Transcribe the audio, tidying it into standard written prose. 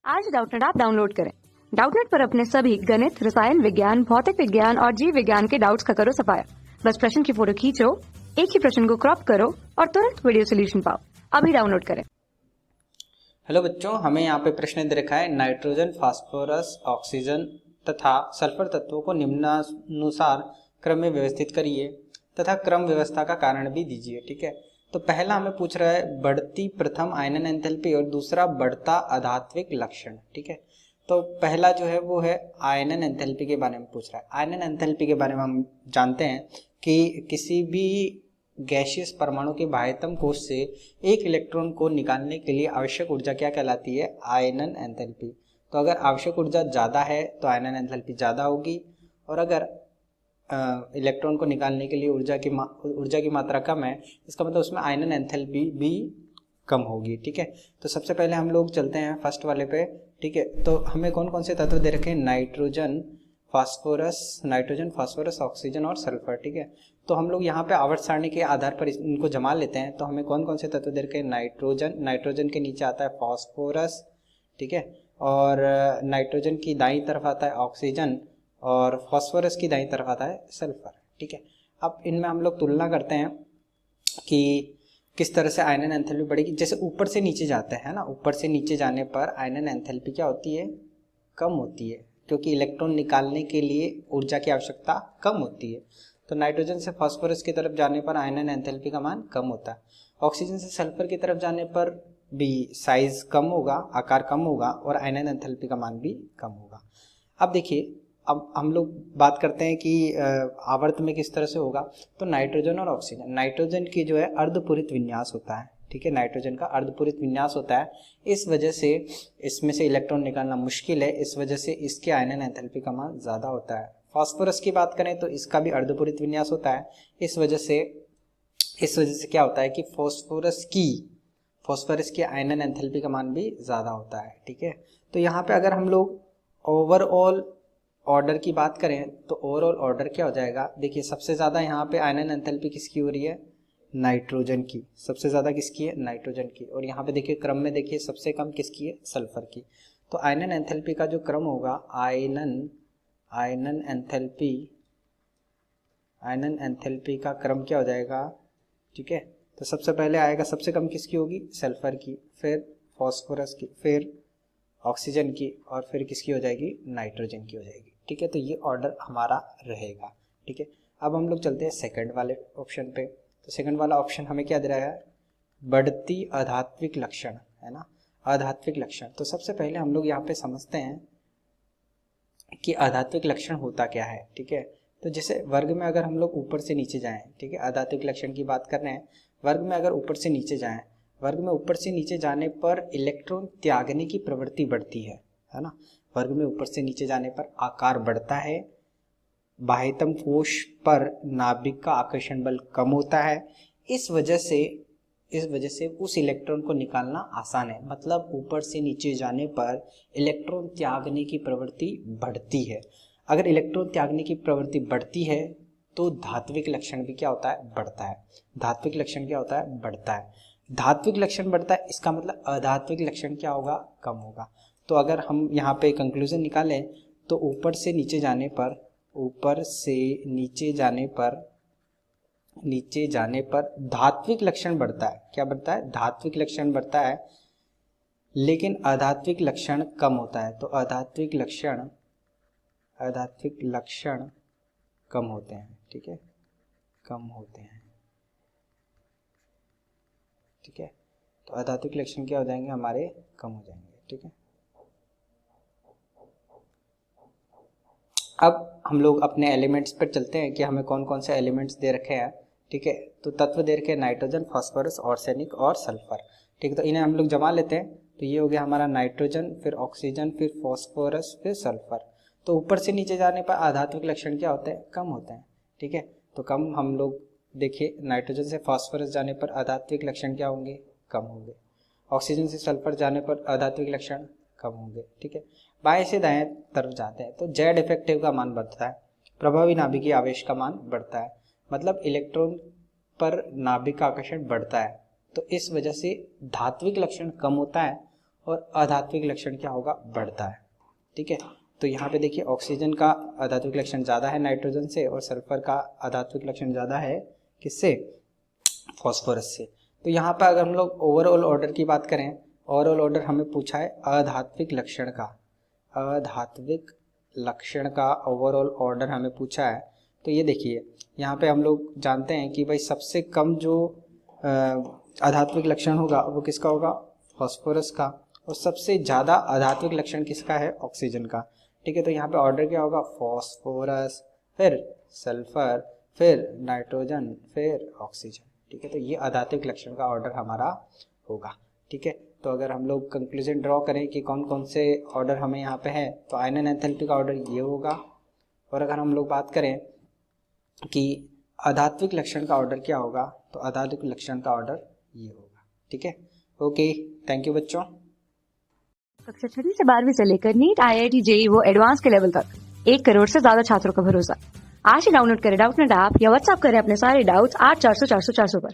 आज Doubtnut app download करें। Doubtnut पर अपने सभी गणित, रसायन विज्ञान, भौतिक विज्ञान और जीव विज्ञान के डाउट्स का करो सफाया। बस प्रश्न की फोटो खींचो, एक ही प्रश्न को क्रॉप करो और तुरंत वीडियो सोल्यूशन पाओ। अभी डाउनलोड करें। हेलो बच्चों, हमें यहाँ पे प्रश्न दे रखा है नाइट्रोजन, फास्फोरस, ऑक्सीजन तथा सल्फर तत्वों को निम्नानुसार क्रम में व्यवस्थित करिए तथा क्रम व्यवस्था का कारण भी दीजिए। ठीक है, तो पहला हमें पूछ रहा है बढ़ती प्रथम आयनन एंथैल्पी और दूसरा बढ़ता अधात्विक लक्षण। ठीक है, तो पहला जो है वो है आयनन एंथैल्पी के बारे में पूछ रहा है। आयनन एंथैल्पी के बारे में हम जानते हैं कि किसी भी गैसियस परमाणु के बाह्यतम कोश से एक इलेक्ट्रॉन को निकालने के लिए आवश्यक ऊर्जा क्या कहलाती है? आयनन एंथैल्पी। तो अगर आवश्यक ऊर्जा ज़्यादा है तो आयनन एंथैल्पी ज़्यादा होगी, और अगर इलेक्ट्रॉन को निकालने के लिए ऊर्जा की मात्रा कम है, इसका मतलब उसमें आयनन एंथैल्पी भी कम होगी। ठीक है, तो सबसे पहले हम लोग चलते हैं फर्स्ट वाले पे। ठीक है, तो हमें कौन कौन से तत्व दे रखे हैं? नाइट्रोजन, फास्फोरस, ऑक्सीजन और सल्फर। ठीक है, तो हम लोग यहाँ पे आवर्त सारणी के आधार पर इनको जमा लेते हैं। तो हमें कौन कौन से तत्व दे रखे हैं? नाइट्रोजन के नीचे आता है फास्फोरस। ठीक है, और नाइट्रोजन की दाईं तरफ आता है ऑक्सीजन और फास्फोरस की दाईं तरफ आता है सल्फर। ठीक है, अब इनमें हम लोग तुलना करते हैं कि किस तरह से आयनन एंथैल्पी बढ़ेगी। जैसे ऊपर से नीचे जाते हैं ना, ऊपर से नीचे जाने पर आयनन एंथैल्पी क्या होती है? कम होती है, क्योंकि इलेक्ट्रॉन निकालने के लिए ऊर्जा की आवश्यकता कम होती है। तो नाइट्रोजन से फास्फोरस की तरफ जाने पर आयनन एंथैल्पी का मान कम होता है। ऑक्सीजन से सल्फर की तरफ जाने पर भी साइज कम होगा, आकार कम होगा, और आयनन एंथैल्पी का मान भी कम होगा। अब देखिए, अब हम लोग बात करते हैं कि आवर्त में किस तरह से होगा। तो नाइट्रोजन और ऑक्सीजन, नाइट्रोजन की जो है अर्धपूरित विन्यास होता है। ठीक है, नाइट्रोजन का अर्धपूरित विन्यास होता है, इस वजह से इसमें से इलेक्ट्रॉन निकालना मुश्किल है, इस वजह से इसके आयनन एंथैल्पी का मान ज़्यादा होता है। फास्फोरस की बात करें तो इसका भी अर्धपूरित विन्यास होता है, इस वजह से क्या होता है कि फास्फोरस की आयनन एंथैल्पी का मान भी ज़्यादा होता है। ठीक है, तो यहाँ पे अगर हम लोग ओवरऑल ऑर्डर की बात करें तो ओवरऑल ऑर्डर क्या हो जाएगा? देखिए, सबसे ज़्यादा यहाँ पे आयनन एंथैल्पी किसकी हो रही है? नाइट्रोजन की। सबसे ज़्यादा किसकी है? नाइट्रोजन की। और यहाँ पे देखिए क्रम में देखिए सबसे कम किसकी है? सल्फर की। तो आयनन एंथैल्पी का जो क्रम होगा, आयनन एंथैल्पी का क्रम क्या हो जाएगा? ठीक है, तो सबसे पहले आएगा, सबसे कम किसकी होगी? सल्फर की, फिर फास्फोरस की, फिर ऑक्सीजन की, और फिर किसकी हो जाएगी? नाइट्रोजन की हो जाएगी। ठीक है, तो ये ऑर्डर हमारा रहेगा। ठीक है, अब हम लोग चलते हैं सेकंड वाले ऑप्शन पे। तो सेकंड वाला ऑप्शन हमें क्या दे रहा है? बढ़ती अधात्विक लक्षण, है ना, अधात्विक लक्षण। तो सबसे पहले हम लोग यहाँ पे समझते हैं कि अधात्विक लक्षण होता क्या है। ठीक है, तो जैसे वर्ग में अगर हम लोग ऊपर से नीचे जाएं, ठीक है, अधात्विक लक्षण की बात कर रहे हैं, वर्ग में अगर ऊपर से नीचे जाएं, वर्ग में ऊपर से नीचे जाने पर इलेक्ट्रॉन त्यागने की प्रवृत्ति बढ़ती है ना। वर्ग में ऊपर से नीचे जाने पर आकार बढ़ता है, बाह्यतम कोश पर नाभिक का आकर्षण बल कम होता है, इस वजह से उस इलेक्ट्रॉन को निकालना आसान है। मतलब ऊपर से नीचे जाने पर इलेक्ट्रॉन त्यागने की प्रवृत्ति बढ़ती है। अगर इलेक्ट्रॉन त्यागने की प्रवृत्ति बढ़ती है तो धात्विक लक्षण भी क्या होता है? बढ़ता है। धात्विक लक्षण क्या होता है? बढ़ता है। धात्विक लक्षण बढ़ता है, इसका मतलब अधात्विक लक्षण क्या होगा? कम होगा। तो अगर हम यहाँ पे कंक्लूजन निकालें तो ऊपर से नीचे जाने पर धात्विक लक्षण बढ़ता है। क्या बढ़ता है? धात्विक लक्षण बढ़ता है, लेकिन अधात्विक लक्षण कम होता है। तो अधात्विक लक्षण कम होते हैं। ठीक है, कम होते हैं। ठीक है, तो अधात्विक लक्षण क्या हो जाएंगे? हमारे कम हो जाएंगे। ठीक है, अब हम लोग अपने एलिमेंट्स पर चलते हैं कि हमें कौन कौन से एलिमेंट्स दे रखे हैं। ठीक है, तो तत्व दे रखे हैं नाइट्रोजन, फास्फोरस, आर्सेनिक और सल्फर। ठीक है, तो इन्हें हम लोग जमा लेते हैं। तो ये हो गया हमारा नाइट्रोजन, फिर ऑक्सीजन, फिर फास्फोरस, फिर सल्फर। तो ऊपर से नीचे जाने पर अधात्विक लक्षण क्या होते हैं? कम होते हैं। ठीक है, तो कम हम लोग देखिए, नाइट्रोजन से फास्फोरस जाने पर अधात्विक लक्षण क्या होंगे? कम होंगे। ऑक्सीजन से सल्फर जाने पर अधात्विक लक्षण कम होंगे। ठीक है, बाएं से दाएं तरफ जाते हैं तो जेड इफेक्टिव का मान बढ़ता है, प्रभावी नाभिकीय आवेश का मान बढ़ता है। मतलब इलेक्ट्रॉन पर नाभिक का आकर्षण बढ़ता है, तो इस वजह से धात्विक लक्षण कम होता है और अधात्विक लक्षण क्या होगा, बढ़ता है। ठीक है, तो यहाँ पे देखिए ऑक्सीजन का अधात्विक लक्षण ज़्यादा है नाइट्रोजन से, और सल्फर का अधात्विक लक्षण ज़्यादा है किससे, फॉस्फोरस से। तो यहाँ पर अगर हम लोग ओवरऑल ऑर्डर की बात करें, ओवरऑल ऑर्डर हमें पूछा है अधात्विक लक्षण का, अधात्विक लक्षण का ओवरऑल ऑर्डर हमें पूछा है। तो ये देखिए यहाँ पे हम लोग जानते हैं कि भाई सबसे कम जो अधात्विक लक्षण होगा वो किसका होगा, फॉस्फोरस का, और सबसे ज़्यादा अधात्विक लक्षण किसका है, ऑक्सीजन का। ठीक है, तो यहाँ पे ऑर्डर क्या होगा, फॉस्फोरस, फिर सल्फर, फिर नाइट्रोजन, फिर ऑक्सीजन। ठीक है, तो ये अधात्विक लक्षण का ऑर्डर हमारा होगा। ठीक है, तो अगर हम लोग कंक्लूजन ड्रॉ करें कि कौन कौन से ऑर्डर हमें यहाँ पे है, तो आयनन एंथैल्पी का ऑर्डर ये होगा। और अगर हम लोग बात करें कि अधात्विक लक्षण का ऑर्डर क्या होगा, तो अधात्विक लक्षण का ऑर्डर ये होगा। ठीक है, ओके, थैंक यू बच्चों। कक्षा 6वीं से 12वीं से लेकर नीट, IIT, JEE वो एडवांस के लेवल तक 1 करोड़ से ज्यादा छात्रों का भरोसा। आज ही डाउनलोड करें डाउटनेट ऐप या व्हाट्सएप करें अपने सारे डाउट्स 8400 400 400 पर।